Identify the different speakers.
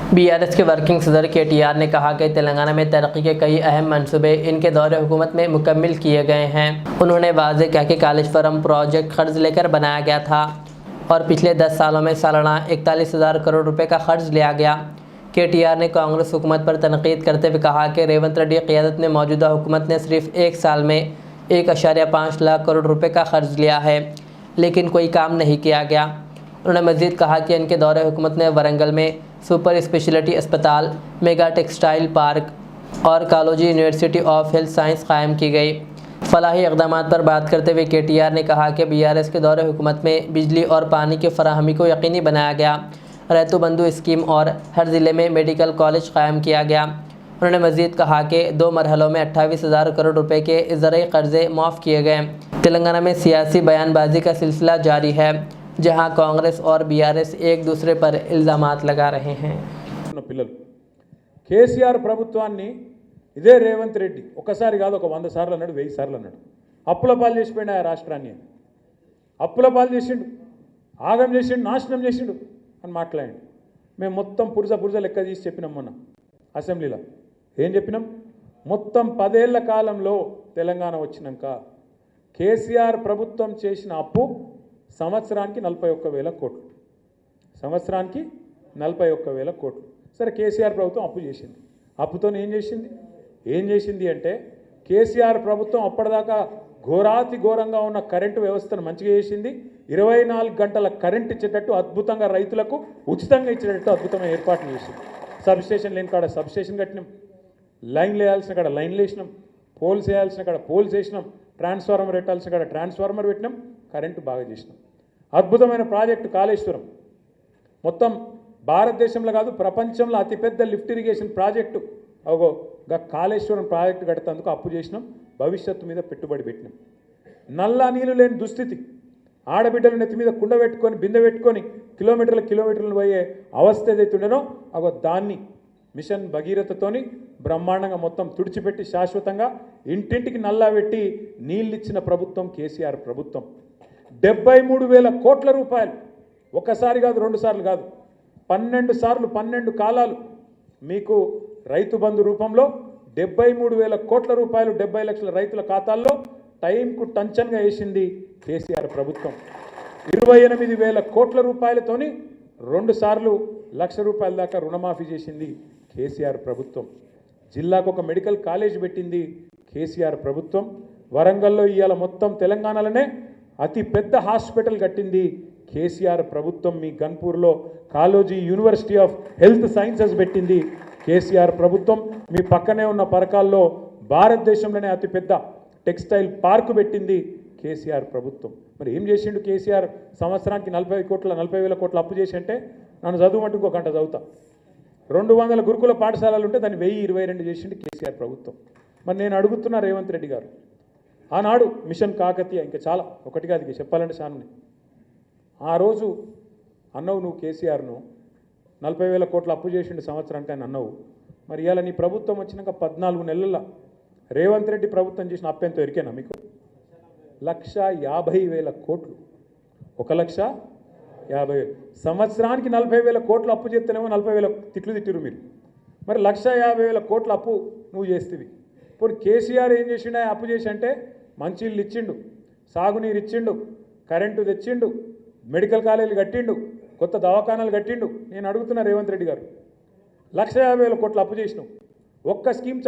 Speaker 1: BRS के working सदर KTR ने कहा कि तेलंगाना में तरक्की के कई अहम मंसूबे इनके दौरे हुकूमत में मुकम्मिल किए गए हैं। उन्होंने वाज़ेह किया कि कालेश्वरम प्रोजेक्ट कर्ज लेकर बनाया गया था और पिछले 10 सालों में सालाना 41,000 करोड़ रुपए का कर्ज लिया गया। केटीआर ने कांग्रेस हुकूमत पर तनकीद करते हुए कहा कि रेवंत रेड्डी क़यादत ने मौजूदा हुकूमत ने सिर्फ 1 साल में 1.5 लाख करोड़ रुपए का कर्ज लिया है, लेकिन कोई काम नहीं किया गया। उन्होंने मज़ीद कहा कि इनके दौरे हुकूमत ने वरंगल में सुपर स्पेशलिटी अस्पताल, मेगा टेक्सटाइल पार्क और college university of health science कायम की गई। फलाही इक़दाम पर बात करते हुए केटीआर ने कहा कि बीआरएस के दौरे हुकूमत में बिजली और पानी की फराहमी को यकीनी बनाया गया, रैतु बंधु स्कीम और हर ज़िले में मेडिकल कॉलेज कायम किया गया। उन्होंने मज़ीद कहा कि 2 मरहलों में 28,000 करोड़ रुपए के ज़रई कर्ज़े माफ़ किए गए। तेलंगाना में सियासी बयानबाजी का सिलसिला जारी है, जहां कांग्रेस और बीआरएस एक दूसरे पर इल्ज़ामात लगा रहे हैं।
Speaker 2: పిల్లలు కేసీఆర్ ప్రభుత్వాన్ని ఇదే రేవంత్ రెడ్డి ఒకసారి కాదు ఒక 100 సార్లు అన్నాడు, 1000 సార్లు అన్నాడు. అప్పుల పాలు చేసిపోయిన ఆ రాష్ట్రాన్ని అప్పుల పాలు చేసిండు, ఆగం చేసిండు, నాశనం చేసిండు అని మాట్లాడండి. మేము మొత్తం పురుజ లెక్క తీసి చెప్పినాం మొన్న అసెంబ్లీలో. ఏం చెప్పినాం? మొత్తం 10 ఏళ్ల కాలంలో తెలంగాణ వచ్చినాక కేసీఆర్ ప్రభుత్వం చేసిన అప్పు సంవత్సరానికి 41,000 కోట్లు, సంవత్సరానికి 41,000 కోట్లు. సరే, కేసీఆర్ ప్రభుత్వం అప్పు చేసింది. అప్పుతో ఏం చేసింది అంటే కేసీఆర్ ప్రభుత్వం అప్పటిదాకా ఘోరంగా ఉన్న కరెంటు వ్యవస్థను మంచిగా చేసింది. 24 గంటల కరెంట్ ఇచ్చేటట్టు అద్భుతంగా రైతులకు ఉచితంగా ఇచ్చేటట్టు అద్భుతమైన ఏర్పాట్లు చేసింది. సబ్ స్టేషన్ లేని కాడ సబ్ స్టేషన్ కట్టినాం, లైన్లు వేయాల్సిన కాడ లైన్లు వేసినాం, పోల్స్ వేయాల్సిన కాడ పోల్స్ వేసినాం, ట్రాన్స్ఫార్మర్ పెట్టాల్సిన కాడ ట్రాన్స్ఫార్మర్ పెట్టినాం, కరెంటు బాగా చేసినాం. అద్భుతమైన ప్రాజెక్టు కాళేశ్వరం, మొత్తం భారతదేశంలో కాదు ప్రపంచంలో అతిపెద్ద lift irrigation project Kaleshwaram project కట్టేందుకు అప్పు చేసినాం, భవిష్యత్తు మీద పెట్టుబడి పెట్టినాం. నల్ల నీళ్ళు లేని దుస్థితి, ఆడబిడ్డలు నెత్తి మీద కుండ పెట్టుకొని బిందె పెట్టుకొని కిలోమీటర్లు పోయే అవస్థ ఏదైతుండేనో దాన్ని మిషన్ భగీరథతోని బ్రహ్మాండంగా మొత్తం తుడిచిపెట్టి శాశ్వతంగా ఇంటింటికి నల్లా పెట్టి నీళ్ళిచ్చిన ప్రభుత్వం కేసీఆర్ ప్రభుత్వం. 73,000 కోట్ల రూపాయలు, ఒకసారి కాదు 2 సార్లు కాదు, 12 సార్లు 12 కాలాలు మీకు రైతు బంధు రూపంలో 73,000 కోట్ల రూపాయలు 70 లక్షల రైతుల ఖాతాల్లో టైంకు టంచన్గా వేసింది కేసీఆర్ ప్రభుత్వం. 28,000 కోట్ల రూపాయలతోని 2 సార్లు ₹1,00,000 దాకా రుణమాఫీ చేసింది కేసీఆర్ ప్రభుత్వం. జిల్లాకు ఒక మెడికల్ కాలేజ్ పెట్టింది కేసీఆర్ ప్రభుత్వం. వరంగల్లో ఇవాళ మొత్తం తెలంగాణలోనే అతి పెద్ద హాస్పిటల్ కట్టింది కేసీఆర్ ప్రభుత్వం. మీ గన్పూర్లో Kaloji university of health sciences పెట్టింది కేసీఆర్ ప్రభుత్వం. మీ పక్కనే ఉన్న పరకాల్లో భారతదేశంలోనే అతిపెద్ద టెక్స్టైల్ పార్కు పెట్టింది కేసీఆర్ ప్రభుత్వం. మరి ఏం చేసిండు కేసీఆర్? సంవత్సరానికి 40,000 కోట్ల అప్పు చేసి అంటే నన్ను చదువుమంటూ ఇంకో గంట చదువుతా. 200 గురుకుల పాఠశాలలు ఉంటే దాన్ని 1022 చేసిండు కేసీఆర్ ప్రభుత్వం. మరి నేను అడుగుతున్నా రేవంత్ రెడ్డి గారు, ఆనాడు మిషన్ కాకతీయ, ఇంకా చాలా ఒకటిగా అది చెప్పాలంటే సార్ని ఆ రోజు అన్నవు నువ్వు కేసీఆర్ను 40,000 కోట్ల అప్పు చేసిండు సంవత్సరానికి అని అన్నవు. మరి ఇవాళ నీ ప్రభుత్వం వచ్చినాక 14 నెలల్లో రేవంత్ రెడ్డి ప్రభుత్వం చేసిన అప్పు ఎంతో ఎరికేనా మీకు? 1,50,000 కోట్లు, 1,50,000. సంవత్సరానికి 40,000 కోట్లు అప్పు చేస్తేనేమో 40,000 తిట్లు తిట్టిరు మీరు. మరి 1,50,000 కోట్ల అప్పు నువ్వు చేస్తేవి. ఇప్పుడు కేసీఆర్ ఏం చేసిండు? అప్పు చేసి అంటే మంచిళ్ళు ఇచ్చిండు, సాగునీరు ఇచ్చిండు, కరెంటు తెచ్చిండు, మెడికల్ కాలేజీలు కట్టిండు, కొత్త దవాఖానాలు కట్టిండు. నేను అడుగుతున్నా రేవంత్ రెడ్డి గారు, 1,50,000 కోట్ల అప్పు చేసినావు, ఒక్క స్కీమ్